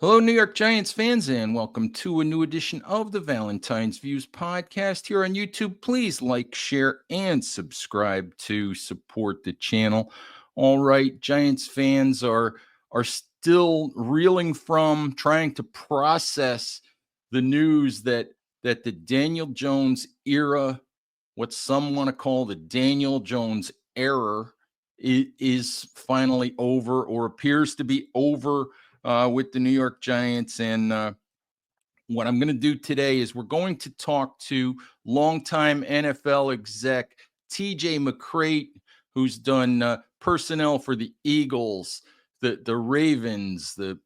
Hello, New York Giants fans, and welcome to a new edition of the Valentine's Views podcast here on YouTube. Please like, share, and subscribe to support the channel. All right, Giants fans are still reeling from trying to process the news that the Daniel Jones era, what some want to call the Daniel Jones error, is finally over or appears to be over with the New York Giants. And what I'm going to do today is we're going to talk to longtime NFL exec TJ McCreight, who's done personnel for the Eagles, the Ravens, the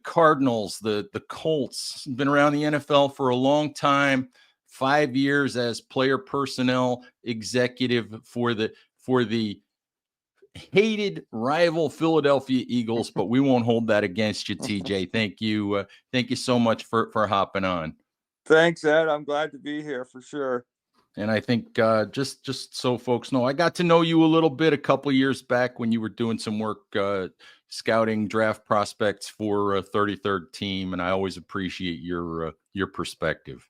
Cardinals, the Colts. He's been around the NFL for a long time. 5 years as player personnel executive for the hated rival Philadelphia Eagles, but we won't hold that against you, TJ. Thank you so much for hopping on. Thanks, Ed. I'm glad to be here for sure. And I think just so folks know, I got to know you a little bit a couple years back when you were doing some work scouting draft prospects for 33rd team, and I always appreciate your perspective.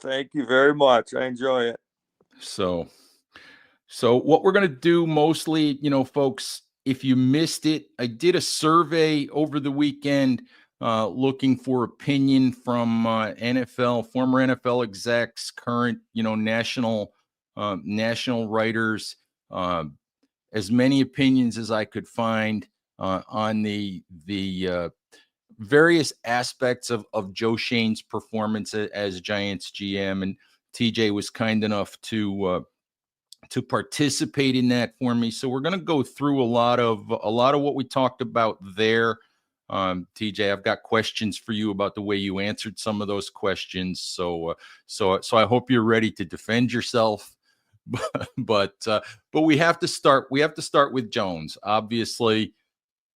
Thank you very much. I enjoy it. So So what we're going to do mostly, folks, if you missed it, I did a survey over the weekend looking for opinion from former NFL execs, current, national writers, uh, as many opinions as I could find on the various aspects of Joe Shane's performance as Giants GM. And TJ was kind enough to participate in that for me. So we're going to go through a lot of what we talked about there. TJ, I've got questions for you about the way you answered some of those questions. So I hope you're ready to defend yourself. But we have to start. We have to start with Jones. Obviously,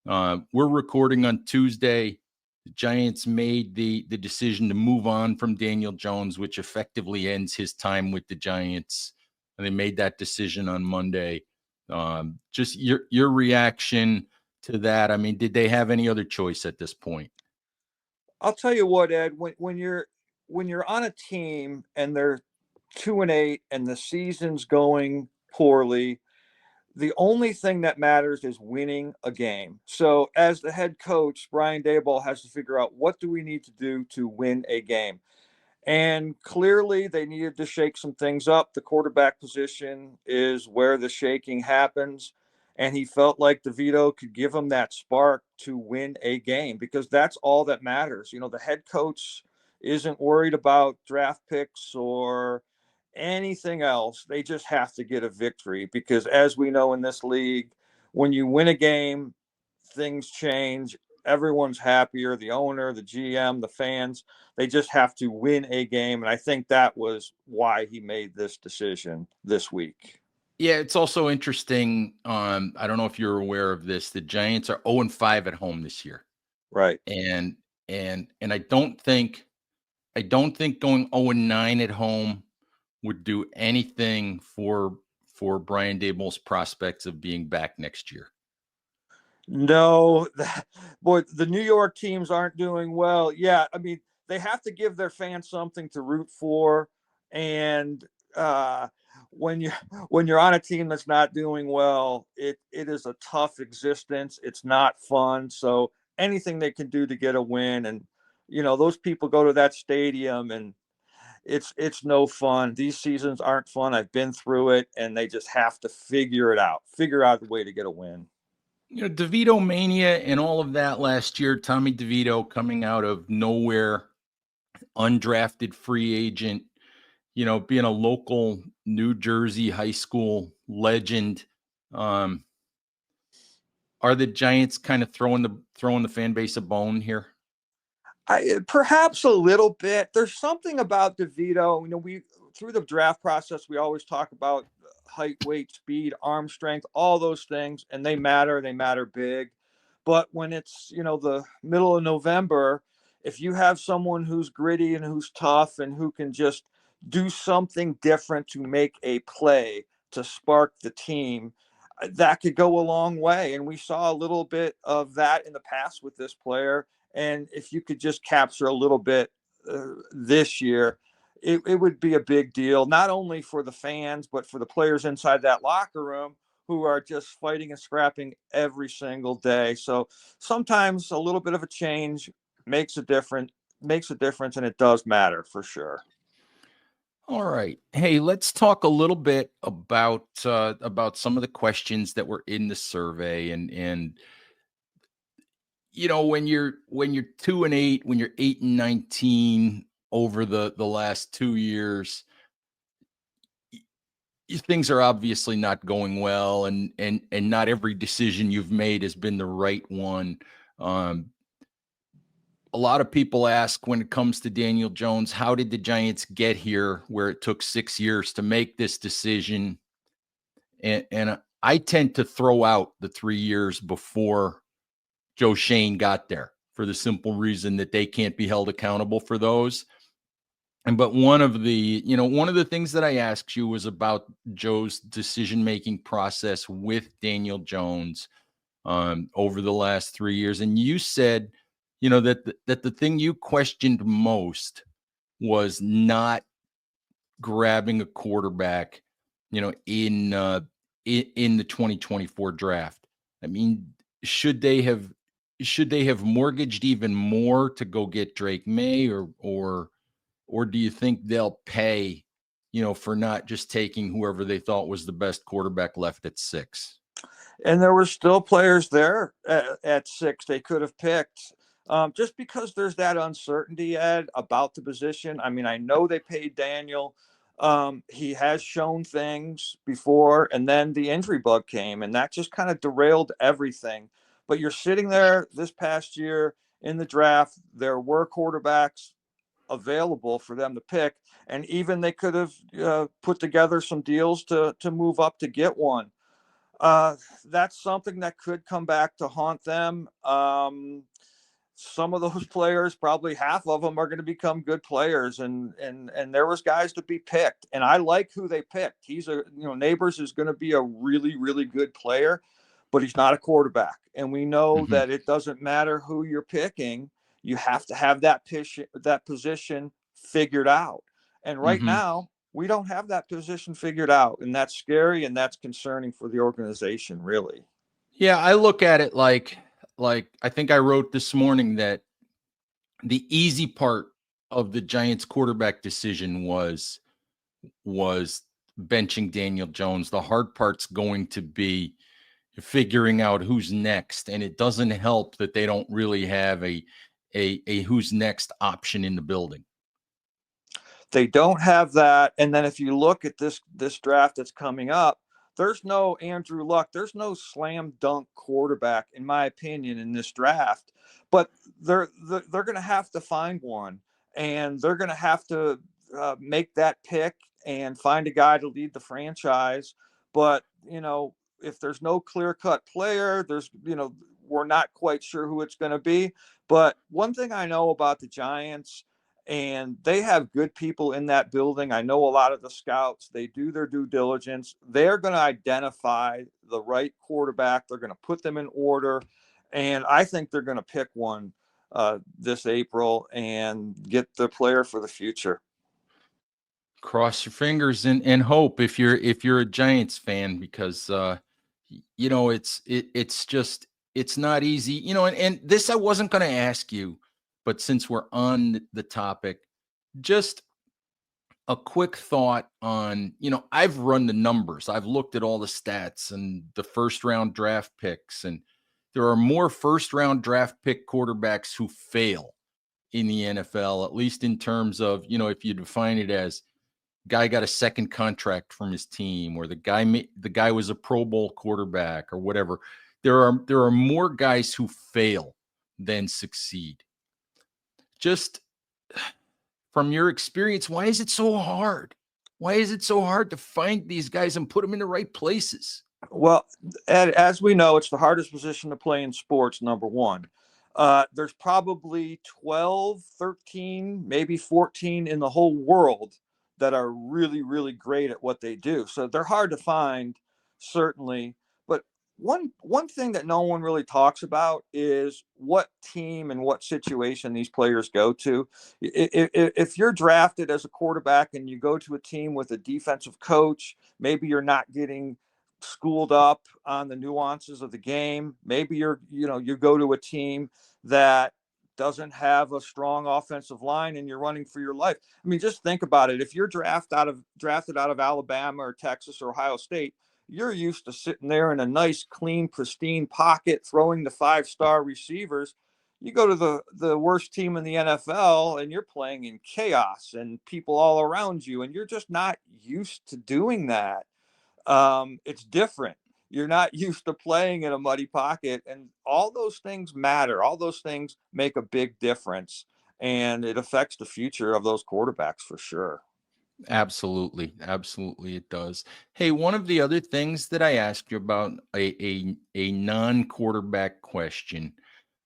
we're recording on Tuesday. The Giants made the decision to move on from Daniel Jones, which effectively ends his time with the Giants. And they made that decision on Monday. Just your reaction to that. I mean, did they have any other choice at this point? I'll tell you what, Ed. When you're on a team and they're 2-8 and the season's going poorly, the only thing that matters is winning a game. So, as the head coach, Brian Daboll has to figure out what do we need to do to win a game. And clearly, they needed to shake some things up. The quarterback position is where the shaking happens. And he felt like Devito could give him that spark to win a game because that's all that matters. The head coach isn't worried about draft picks or anything else. They just have to get a victory because, as we know in this league, when you win a game, things change. Everyone's happier, the owner, the GM, the fans. They just have to win a game. And I think that was why he made this decision this week. Yeah, it's also interesting. I don't know if you're aware of this. The Giants are 0-5 at home this year, Right. and and I don't think going 0-9 at home would do anything for Brian Daboll's prospects of being back next year. No, boy, the New York teams aren't doing well. Yeah, I mean, they have to give their fans something to root for, and uh, when you when you're on a team that's not doing well, it is a tough existence. It's not fun. So anything they can do to get a win, and those people go to that stadium, and it's no fun. These seasons aren't fun. I've been through it, and they just have to figure it out. Figure out the way to get a win. Devito mania and all of that last year. Tommy Devito coming out of nowhere, undrafted free agent. Being a local New Jersey high school legend. Um, are the Giants kind of throwing the fan base a bone here? Perhaps a little bit. There's something about DeVito. We through the draft process, we always talk about height, weight, speed, arm strength, all those things, and they matter. They matter big. But when it's the middle of November, if you have someone who's gritty and who's tough and who can just do something different to make a play to spark the team, that could go a long way. And we saw a little bit of that in the past with this player. And if you could just capture a little bit this year, it would be a big deal, not only for the fans, but for the players inside that locker room who are just fighting and scrapping every single day. So sometimes a little bit of a change makes a difference, and it does matter for sure. All right. Hey, let's talk a little bit about some of the questions that were in the survey, and when you're 2-8, when you're 8-19 over the last 2 years, things are obviously not going well, and not every decision you've made has been the right one. Um, a lot of people ask, when it comes to Daniel Jones, how did the Giants get here where it took 6 years to make this decision? And I tend to throw out the 3 years before Joe Schoen got there, for the simple reason that they can't be held accountable for those. But one of the things that I asked you was about Joe's decision-making process with Daniel Jones over the last 3 years. And you said, that the thing you questioned most was not grabbing a quarterback, in the 2024 draft. I mean, should they have should they have mortgaged even more to go get Drake May, or do you think they'll pay, for not just taking whoever they thought was the best quarterback left at 6? And there were still players there at 6 they could have picked. Just because there's that uncertainty, Ed, about the position. I mean, I know they paid Daniel. He has shown things before, and then the injury bug came, and that just kind of derailed everything. But you're sitting there this past year in the draft. There were quarterbacks available for them to pick, and even they could have put together some deals to move up to get one. That's something that could come back to haunt them. Some of those players, probably half of them, are going to become good players, and there was guys to be picked, and I like who they picked. Neighbors is going to be a really, really good player, but he's not a quarterback, and we know Hmm. that it doesn't matter who you're picking. You have to have that position figured out, and right Hmm. now we don't have that position figured out, and that's scary and that's concerning for the organization, really. Yeah, I look at it like I think I wrote this morning that the easy part of the Giants quarterback decision was benching Daniel Jones. The hard part's going to be figuring out who's next, and it doesn't help that they don't really have a who's next option in the building. They don't have that. And then if you look at this draft that's coming up, there's no Andrew Luck. There's no slam dunk quarterback, in my opinion, in this draft. But they're going to have to find one, and they're going to have to make that pick and find a guy to lead the franchise. But if there's no clear cut player, we're not quite sure who it's going to be. But one thing I know about the Giants, and they have good people in that building. I know a lot of the scouts, they do their due diligence. They're going to identify the right quarterback. They're going to put them in order. And I think they're going to pick one this April and get the player for the future. Cross your fingers and hope, if you're a Giants fan, because it's not easy, and this I wasn't going to ask you, but since we're on the topic, just a quick thought on, I've run the numbers. I've looked at all the stats and the first round draft picks, and there are more first round draft pick quarterbacks who fail in the NFL, at least in terms of, if you define it as guy got a second contract from his team, or the guy was a Pro Bowl quarterback or whatever. There are more guys who fail than succeed. Just from your experience, why is it so hard? Why is it so hard to find these guys and put them in the right places? Well, as we know, it's the hardest position to play in sports, number one. There's probably 12, 13, maybe 14 in the whole world that are really, really great at what they do. So they're hard to find, certainly. But one thing that no one really talks about is what team and what situation these players go to. If you're drafted as a quarterback and you go to a team with a defensive coach, maybe you're not getting schooled up on the nuances of the game. Maybe you go to a team that doesn't have a strong offensive line and you're running for your life. I mean, just think about it. If you're drafted out of Alabama or Texas or Ohio State, you're used to sitting there in a nice, clean, pristine pocket, throwing the 5-star receivers. You go to the worst team in the NFL and you're playing in chaos and people all around you, and you're just not used to doing that. It's different. You're not used to playing in a muddy pocket, and all those things matter. All those things make a big difference, and it affects the future of those quarterbacks for sure. Absolutely. Absolutely it does. Hey, one of the other things that I asked you about, a non-quarterback question.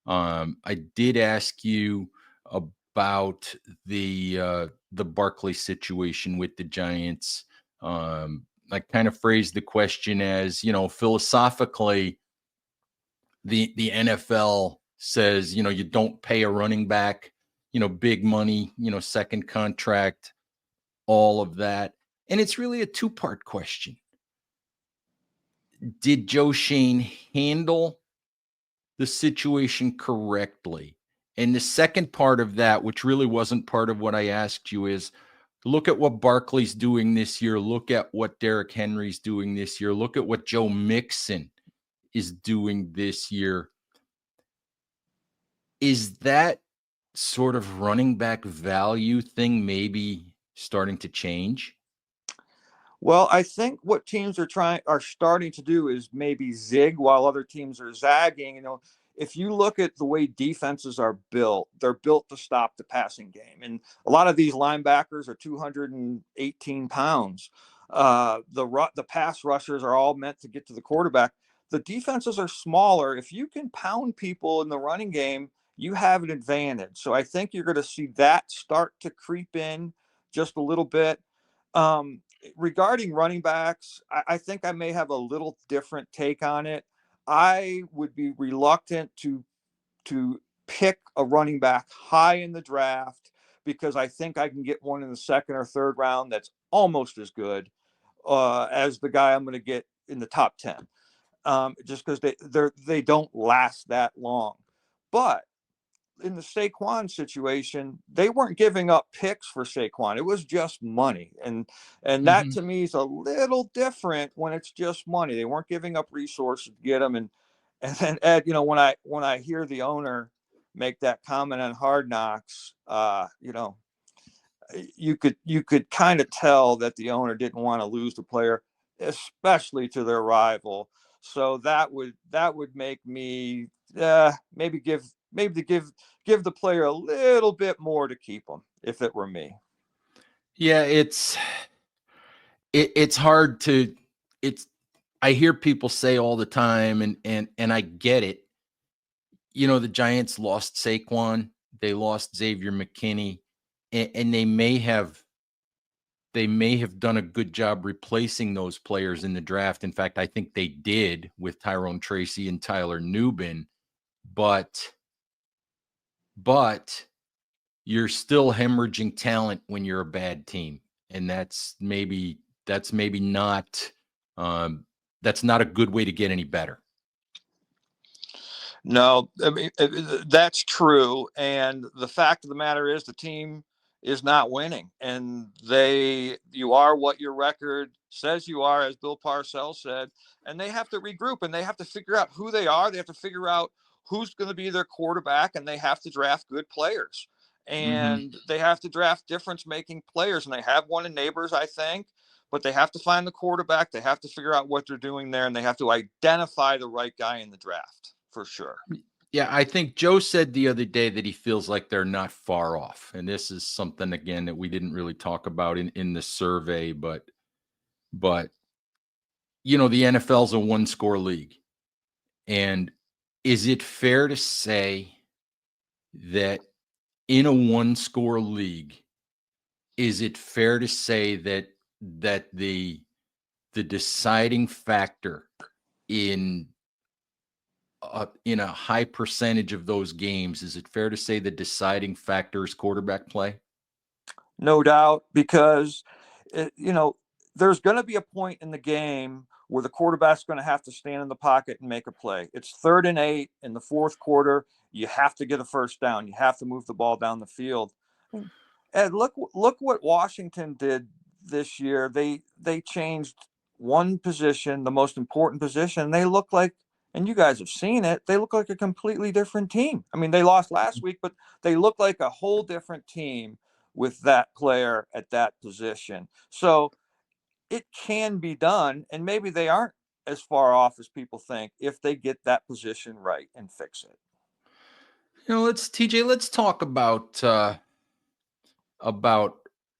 I did ask you about the Barkley situation with the Giants. I kind of phrased the question as, philosophically, the NFL says, you don't pay a running back, big money, second contract, all of that. And it's really a two-part question. Did Joe Schoen handle the situation correctly? And the second part of that, which really wasn't part of what I asked you, is look at what Barkley's doing this year. Look at what Derrick Henry's doing this year. Look at what Joe Mixon is doing this year. Is that sort of running back value thing maybe starting to change? Well, I think what teams are starting to do is maybe zig while other teams are zagging. If you look at the way defenses are built, they're built to stop the passing game, and a lot of these linebackers are 218 pounds. The pass rushers are all meant to get to the quarterback. The defenses are smaller. If you can pound people in the running game, you have an advantage. So I think you're going to see that start to creep in just a little bit. Regarding running backs, I think I may have a little different take on it. I would be reluctant to pick a running back high in the draft because I think I can get one in the second or third round that's almost as good as the guy I'm going to get in the top 10. Just because they don't last that long. But in the Saquon situation, they weren't giving up picks for Saquon. It was just money. And that Mhm. to me is a little different when it's just money. They weren't giving up resources to get them. And then Ed, when I hear the owner make that comment on Hard Knocks, you could kind of tell that the owner didn't want to lose the player, especially to their rival. So that would make me maybe give the player a little bit more to keep them if it were me. Yeah, it's hard to it's I hear people say all the time, and I get it. The Giants lost Saquon, they lost Xavier McKinney, and they may have done a good job replacing those players in the draft. In fact, I think they did with Tyrone Tracy and Tyler Nubin, but but you're still hemorrhaging talent when you're a bad team, and that's maybe not um, that's not a good way to get any better. No, I mean that's true. And the fact of the matter is, the team is not winning, and you are what your record says you are, as Bill Parcells said. And they have to regroup, and they have to figure out who they are. They have to figure out who's going to be their quarterback, and they have to draft good players, Hmm. and they have to draft difference-making players. And they have one in Neighbors, I think. But they have to find the quarterback. They have to figure out what they're doing there, and they have to identify the right guy in the draft for sure. Yeah, I think Joe said the other day that he feels like they're not far off, and this is something again that we didn't really talk about in the survey, but the NFL's a one score league, and is it fair to say that in a one score league, is it fair to say that the deciding factor in in a high percentage of those games, is it fair to say the deciding factor is quarterback play? No doubt, because there's going to be a point in the game where the quarterback's going to have to stand in the pocket and make a play. It's 3rd and 8 in the fourth quarter. You have to get a first down. You have to move the ball down the field. And look what Washington did this year. They changed one position, the most important position. They look like, and you guys have seen it, they look like a completely different team. I mean, they lost last week, but they look like a whole different team with that player at that position. So it can be done, and maybe they aren't as far off as people think if they get that position right and fix it. Let's talk about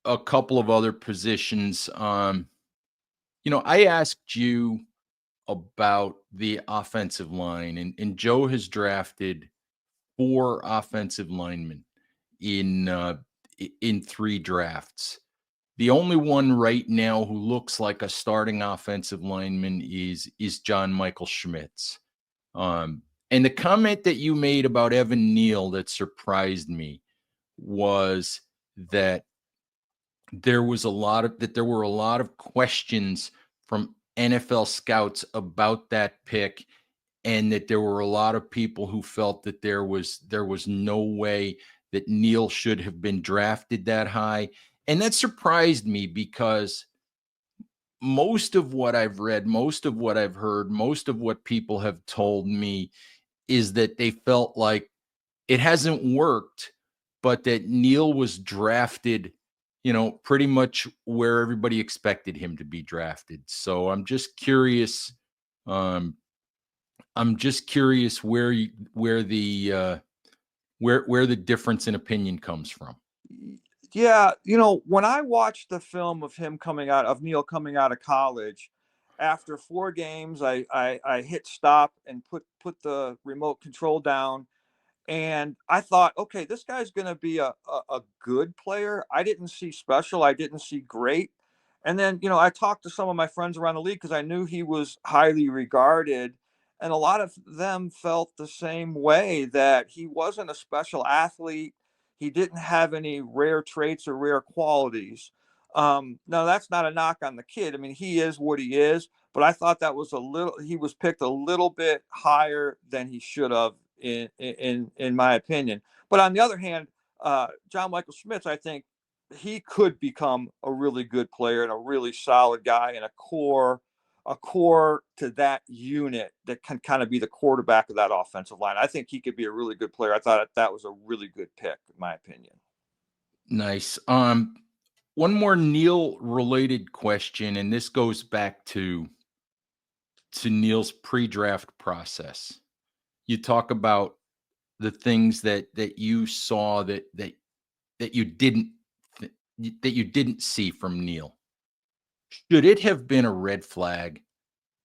a couple of other positions. I asked you about the offensive line, and Joe has drafted 4 offensive linemen in in 3 drafts. The only one right now who looks like a starting offensive lineman is John Michael Schmitz. And the comment that you made about Evan Neal that surprised me was that there were a lot of questions from NFL scouts about that pick, and that there were a lot of people who felt that there was no way that Neal should have been drafted that high. And that surprised me because most of what I've read, most of what I've heard, most of what people have told me is that they felt like it hasn't worked, but that Neal was drafted, pretty much where everybody expected him to be drafted. So I'm just curious where the difference in opinion comes from. Yeah, when I watched the film of Neal coming out of college, after 4 games, I hit stop and put the remote control down, and I thought, okay, this guy's going to be a good player. I didn't see special. I didn't see great. And then, I talked to some of my friends around the league because I knew he was highly regarded. And a lot of them felt the same way, that he wasn't a special athlete. He didn't have any rare traits or rare qualities. Now, that's not a knock on the kid. I mean, he is what he is. But I thought he was picked a little bit higher than he should have, in my opinion. But on the other hand, John Michael Schmitz, I think he could become a really good player and a really solid guy, and a core to that unit that can kind of be the quarterback of that offensive line. I think he could be a really good player. I thought that was a really good pick, in my opinion. Nice. One more Neal related question, and this goes back to Neal's pre-draft process. You talk about the things that you saw that you didn't that you didn't see from Neal. Should it have been a red flag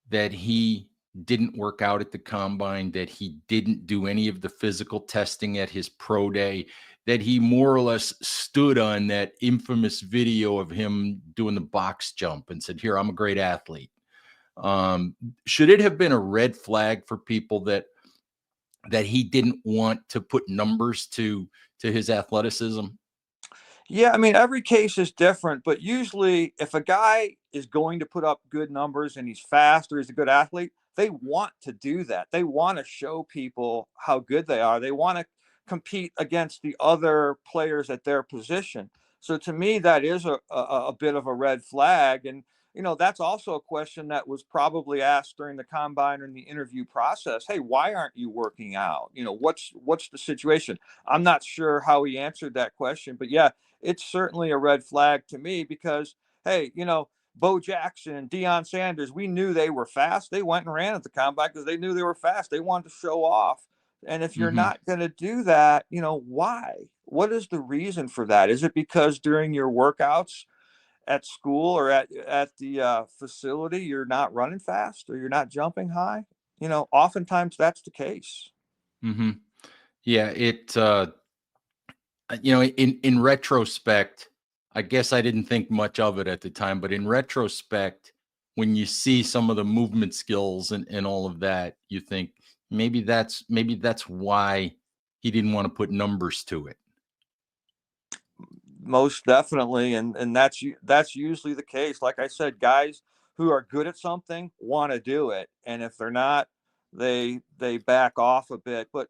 that he didn't work out at the combine, that he didn't do any of the physical testing at his pro day, that he more or less stood on that infamous video of him doing the box jump and said, "Here, I'm a great athlete"? Should it have been a red flag for people that he didn't want to put numbers to his athleticism? Yeah, I mean, every case is different, but usually if a guy is going to put up good numbers and he's fast or he's a good athlete, they want to do that. They want to show people how good they are. They want to compete against the other players at their position. So to me, that is a bit of a red flag. And, that's also a question that was probably asked during the combine or in the interview process. Hey, why aren't you working out? What's the situation? I'm not sure how he answered that question, but yeah, it's certainly a red flag to me because, hey, Bo Jackson and Deion Sanders, we knew they were fast. They went and ran at the combine because they knew they were fast. They wanted to show off. And if you're Mhm. not going to do that, why? What is the reason for that? Is it because during your workouts at school or at the facility, you're not running fast or you're not jumping high? Oftentimes that's the case. Mhm. Yeah, in retrospect, I guess I didn't think much of it at the time, but in retrospect, when you see some of the movement skills and all of that, you think, maybe that's why he didn't want to put numbers to it. Most definitely, and that's usually the case. Like I said, guys who are good at something want to do it, and if they're not, they back off a bit. But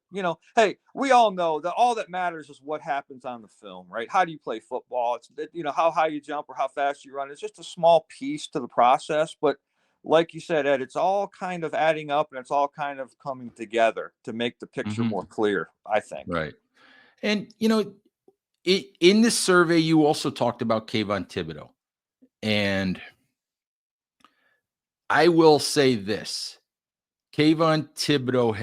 hey, we all know that all that matters is what happens on the film, right? How do you play football? It's how high you jump or how fast you run. It's just a small piece to the process, but like you said, Ed, it's all kind of adding up, and it's all kind of coming together to make the picture Hmm. more clear, I think. Right. And in this survey, you also talked about Kavon Thibodeaux, and I will say this: Kavon Thibodeaux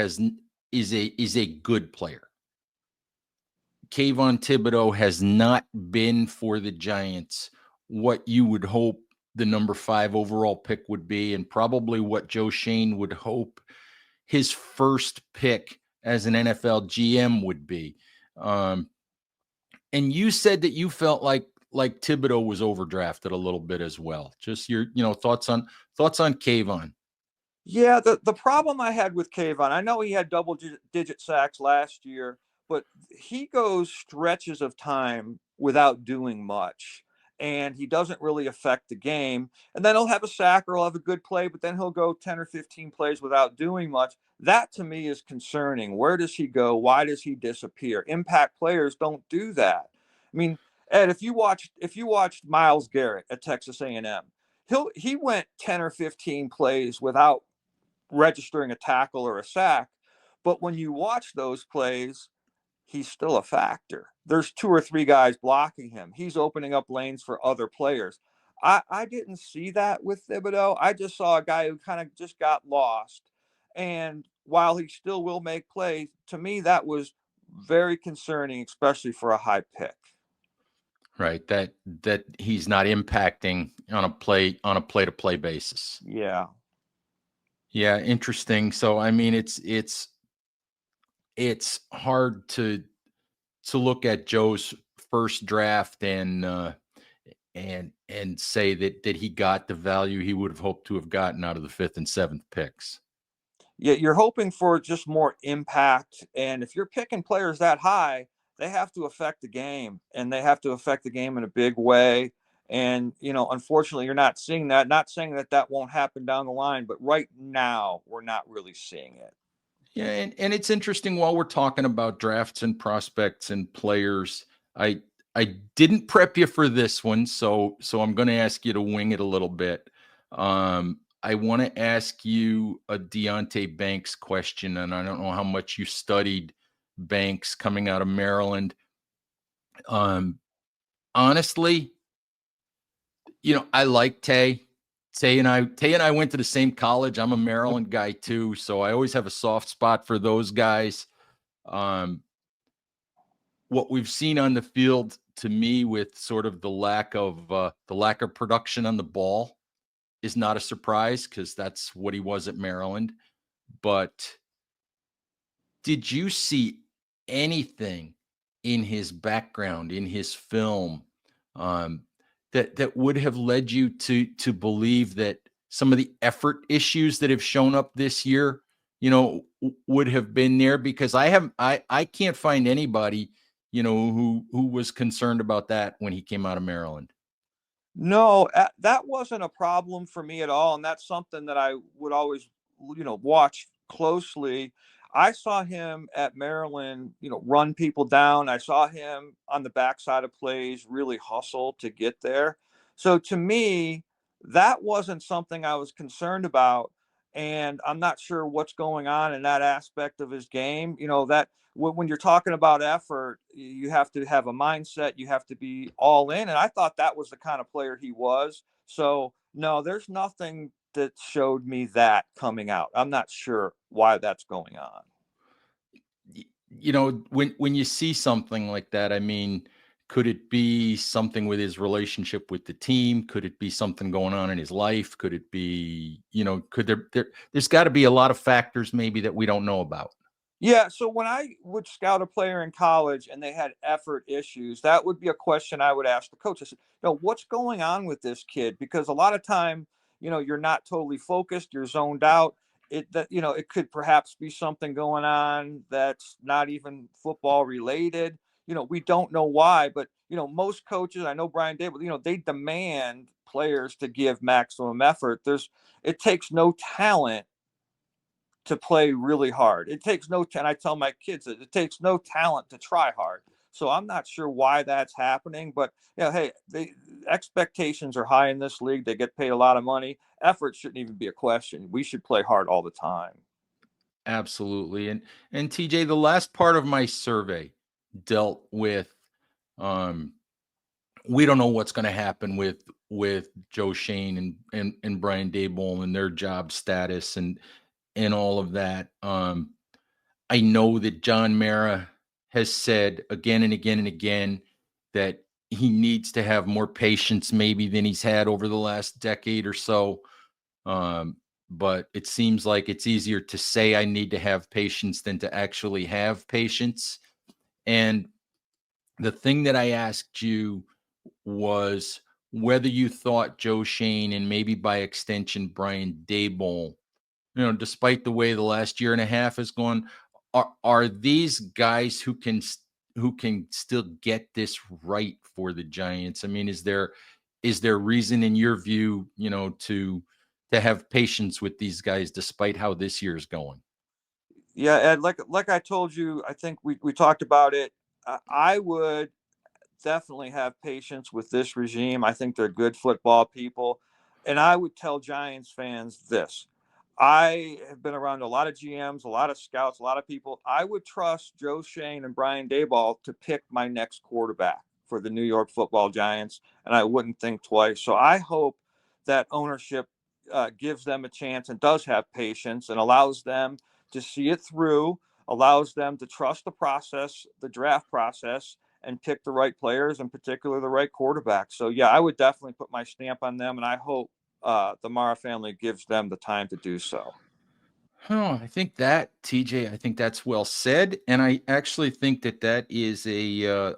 is a good player. Kavon Thibodeaux has not been for the Giants what you would hope the number 5 overall pick would be, and probably what Joe Schoen would hope his first pick as an NFL GM would be. Um, and you said that you felt like Thibodeaux was overdrafted a little bit as well. Just your thoughts on Kavon. Yeah, the problem I had with Kayvon, I know he had double digit sacks last year, but he goes stretches of time without doing much. And he doesn't really affect the game. And then he'll have a sack or he'll have a good play, but then he'll go 10 or 15 plays without doing much. That to me is concerning. Where does he go? Why does he disappear? Impact players don't do that. I mean, Ed, if you watched Myles Garrett at Texas A&M, he went 10 or 15 plays without registering a tackle or a sack. But when you watch those plays, he's still a factor. There's 2 or 3 guys blocking him. He's opening up lanes for other players. I didn't see that with Thibodeaux. I just saw a guy who kind of just got lost. And while he still will make plays, to me, that was very concerning, especially for a high pick. Right. That he's not impacting on a play to play basis. Yeah. Yeah, interesting. So I mean it's hard to look at Joe's first draft and say that he got the value he would have hoped to have gotten out of the 5th and 7th picks. Yeah, you're hoping for just more impact. And if you're picking players that high, they have to affect the game and they have to affect the game in a big way. And, unfortunately, you're not seeing that. Not saying that that won't happen down the line, but right now, we're not really seeing it. Yeah, and it's interesting while we're talking about drafts and prospects and players. I I didn't prep you for this one, so I'm going to ask you to wing it a little bit. I want to ask you a Deontay Banks question, and I don't know how much you studied Banks coming out of Maryland. Um, Honestly, I like Tay. Tay and I went to the same college. I'm a Maryland guy too, so I always have a soft spot for those guys. Um, what we've seen on the field to me with sort of the lack of production on the ball is not a surprise because that's what he was at Maryland. But did you see anything in his background, in his film, um, that would have led you to believe that some of the effort issues that have shown up this year, would have been there? Because I can't find anybody, who was concerned about that when he came out of Maryland. No, that wasn't a problem for me at all, and that's something that I would always, watch closely. I saw him at Maryland, run people down. I saw him on the backside of plays really hustle to get there. So to me, that wasn't something I was concerned about, and I'm not sure what's going on in that aspect of his game. That when you're talking about effort, you have to have a mindset, you have to be all in. And I thought that was the kind of player he was. So, no, there's nothing that showed me that coming out. I'm not sure why that's going on. When you see something like that, I mean, could it be something with his relationship with the team? Could it be something going on in his life? Could it be, could there's got to be a lot of factors maybe that we don't know about. Yeah, so when I would scout a player in college and they had effort issues, that would be a question I would ask the coach. I said, what's going on with this kid? Because a lot of time, you're not totally focused, you're zoned out. it could perhaps be something going on that's not even football related. We don't know why, but most coaches, I know Brian Daboll, they demand players to give maximum effort. It takes no talent to play really hard. It takes no, and I tell my kids that it takes no talent to try hard. So I'm not sure why that's happening, but hey, the expectations are high in this league. They get paid a lot of money. Effort shouldn't even be a question. We should play hard all the time. Absolutely. And TJ, the last part of my survey dealt with um we don't know what's going to happen with Joe Schoen and Brian Daboll and their job status and all of that. I know that John Mara has said again and again and again that he needs to have more patience maybe than he's had over the last decade or so. Um, but it seems like it's easier to say I need to have patience than to actually have patience. And the thing that I asked you was whether you thought Joe Schoen and maybe by extension Brian Daboll, despite the way the last year and a half has gone, are these guys who can still get this right for the Giants? I mean, is there reason in your view, to have patience with these guys despite how this year's going? Yeah, Ed, like I told you, I think we talked about it. I would definitely have patience with this regime. I think they're good football people. And I would tell Giants fans this. I have been around a lot of GMs, a lot of scouts, a lot of people. I would trust Joe Schoen and Brian Daboll to pick my next quarterback for the New York Football Giants, and I wouldn't think twice. So I hope that ownership gives them a chance and does have patience and allows them to see it through, allows them to trust the process, the draft process, and pick the right players, in particular the right quarterback. So yeah, I would definitely put my stamp on them, and I hope the Mara family gives them the time to do so. Oh, I think that TJ, I think that's well said, and I actually think that that is a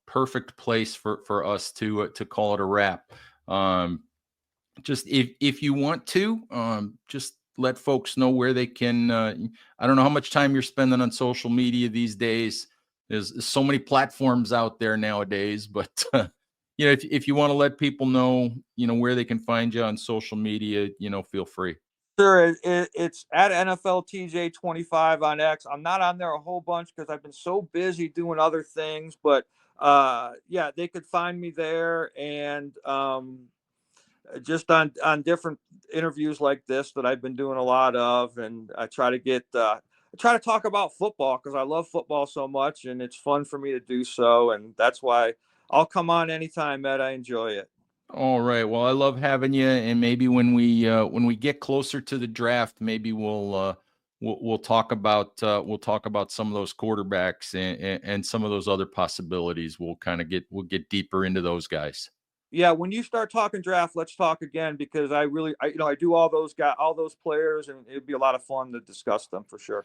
perfect place for us to call it a wrap. Um, just if you want to, just let folks know where they can. I don't know how much time you're spending on social media these days. There's so many platforms out there nowadays, but if you want to let people know, where they can find you on social media, feel free. Sure, it's at NFLTJ25 on X. I'm not on there a whole bunch because I've been so busy doing other things, but yeah, they could find me there, and just on different interviews like this that I've been doing a lot of, and I try to talk about football because I love football so much, and it's fun for me to do so, and that's why I'll come on anytime, Ed. I enjoy it. All right. Well, I love having you, and maybe when we get closer to the draft, maybe we'll talk about some of those quarterbacks and some of those other possibilities. We'll get deeper into those guys. Yeah, when you start talking draft, let's talk again because I do all those players, and it'd be a lot of fun to discuss them for sure.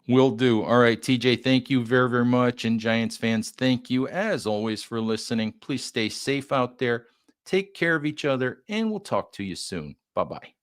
Will do. All right, TJ. Thank you very very much, and Giants fans, thank you as always for listening. Please stay safe out there. Take care of each other, and we'll talk to you soon. Bye bye.